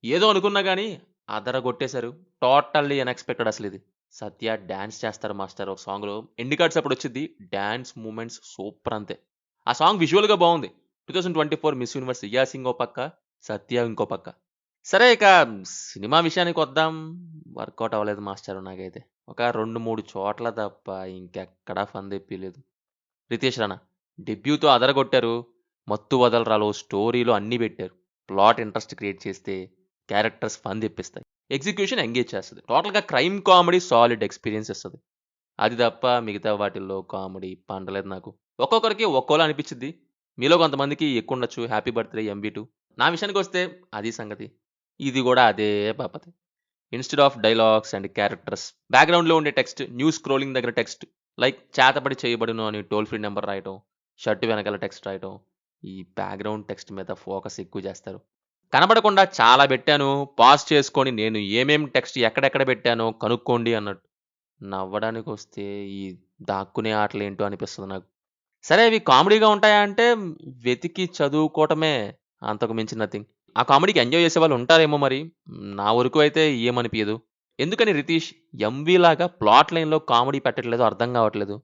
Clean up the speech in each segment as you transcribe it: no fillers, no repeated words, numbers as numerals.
ఏదో అనుకున్నా గానీ అదరగొట్టేశారు. టోటల్లీ అన్‌ఎక్స్‌పెక్టెడ్ అసలిది. సత్య డాన్స్ చేస్తారు మాస్టర్ ఒక సాంగ్‌లో. ఎండ్ కార్డ్స్ అప్పుడొచ్చిద్ది. డాన్స్ మూవ్‌మెంట్స్ సూపర్ అంతే. ఆ సాంగ్ విజువల్‌గా బావుంది. 2024 మిస్ యూనివర్స్ రియా సింగ్ ఓ పక్క, సత్య ఇంకో పక్క. సరే ఇక సినిమా విషయానికొద్దాం. వర్కౌట్ అవ్వలేదు మాస్టారు నాకైతే. ఒక 2, 3 చోట్ల తప్ప ఇంకెక్కడా ఫన్ తెప్పియలేదు. 'రితేష్ రానా' డెబ్యూతో అదరగొట్టారు. 'మత్తు వదలరా'లో స్టోరీలో అన్నీ పెట్టారు. ప్లాట్ ఇంట్రెస్ట్ క్రియేట్ చేస్తే, క్యారెక్టర్స్ ఫన్ తెప్పిస్తాయి. ఎగ్జిక్యూషన్ ఎంగేజ్ చేస్తది. టోటల్‌గా క్రైమ్ కామెడీ సాలిడ్ ఎక్స్‌పీరియన్స్ ఇస్తది. అది తప్ప మిగతా వాటిల్లో కామెడీ పండలేదు నాకు. ఒక్కొక్కరికి ఒక్కోలా అనిపిచ్చిద్ది. మీలో కొంతమందికి ఎక్కువుండొచ్చు 'హ్యాపీ బర్త్‌డే ఎంబీ2'. నా విషయానికొస్తే అది సంగతి. ఇది గూడా అదే బాపత్. Instead of dialogues and characters బ్యాక్‌గ్రౌండ్‌లో ఉండే టెక్స్ట్, న్యూస్ స్క్రోలింగ్ దగ్గర టెక్స్ట్, లైక్ చేతబడి చేయబడును అని టోల్ ఫ్రీ నంబర్ రాయటం, షర్ట్ వెనకాల టెక్స్ట్ రాయటం, ఈ బ్యాక్‌గ్రౌండ్ టెక్స్ట్ మీద ఫోకస్ ఎక్కువ చేస్తారు. కనబడకుండా చాలా పెట్టాను, పాజ్ చేసుకొని నేను ఏమేం టెక్స్ట్ ఎక్కడెక్కడ పెట్టానో కనుక్కోండి అన్నట్టు. నవ్వడానికొస్తే ఈ దాక్కునే ఆటలేంటో అనిపిస్తది నాకు. సరే అవి కామెడీగా ఉంటాయా అంటే వెతికి చదువుకోవటమే. అంతకు మించి నథింగ్. ఆ కామెడీకి ఎంజాయ్ చేసేవాళ్ళు ఉంటారేమో మరి. నా వరకు అయితే ఏమనిపియదు. ఎందుకని 'రితీష్' 'ఎంవీ' లాగా ప్లాట్ లైన్‌లో కామెడీ పెట్టట్లేదో అర్థం కావట్లేదు.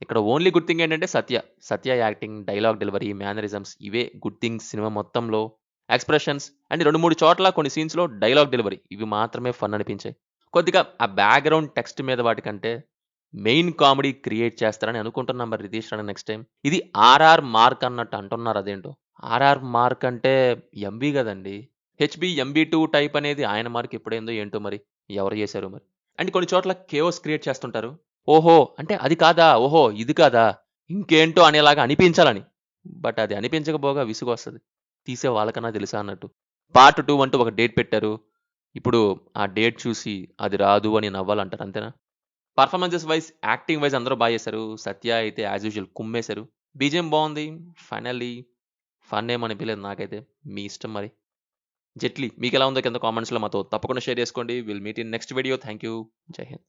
ఇక్కడ ఓన్లీ గుడ్ థింగ్ ఏంటంటే 'సత్య'. 'సత్య' యాక్టింగ్, డైలాగ్ డెలివరీ, మేనరిజమ్స్ ఇవే గుడ్ థింగ్స్ సినిమా మొత్తంలో. ఎక్స్‌ప్రెషన్స్ అండ్ 2, 3 చోట్ల కొన్ని సీన్స్‌లో డైలాగ్ డెలివరీ ఇవి మాత్రమే ఫన్ అనిపించాయి. కొద్దిగా ఆ బ్యాక్‌గ్రౌండ్ టెక్స్ట్ మీద వాటికంటే మెయిన్ కామెడీ క్రియేట్ చేస్తారని అనుకుంటున్నా మరి 'రితీష్ రాణా' నెక్స్ట్ టైమ్. ఇది 'ఆర్ఆర్ మార్క్' అన్నట్టు అంటున్నారు అదేంటో. 'ఆర్ఆర్ మార్క్' అంటే 'ఎంవీ' గదండీ. 'హెచ్‌బీ ఎంబీ2' టైప్ అనేది ఆయన మార్క్ ఎప్పుడైందో ఏంటో మరి. ఎవరు చేశారో మరి. అండ్ కొన్ని చోట్ల కేయోస్ క్రియేట్ చేస్తుంటారు. ఓహో! అంటే అది కాదా? ఓహో! ఇది కాదా? ఇంకేంటో అనేలాగా అనిపించాలని. బట్ అది అనిపించకపోగా విసుగొస్తది. తీసే వాళ్ళకన్నా తెలుసా అన్నట్టు. పార్ట్ 2 అంటూ ఒక డేట్ పెట్టారు. ఇప్పుడు ఆ డేట్ చూసి అది రాదు అని నవ్వాలంటారు అంతేనా? పర్ఫార్మెన్సెస్ వైస్, యాక్టింగ్ వైస్ అందరూ బా చేశారు. 'సత్య' అయితే యాస్ యూజువల్ కుమ్మేశారు. బీజీఎం బావుంది. ఫైనల్లీ ఫన్ ఏమి అనిపియలేదు నాకైతే. మీ ఇష్టం మరి. 'జెట్లీ' మీకెలా ఉందో కింద కామెంట్స్‌లో మాతో తప్పకుండా షేర్ చేసుకోండి. Will meet in next video. Thank you. జై హింద్.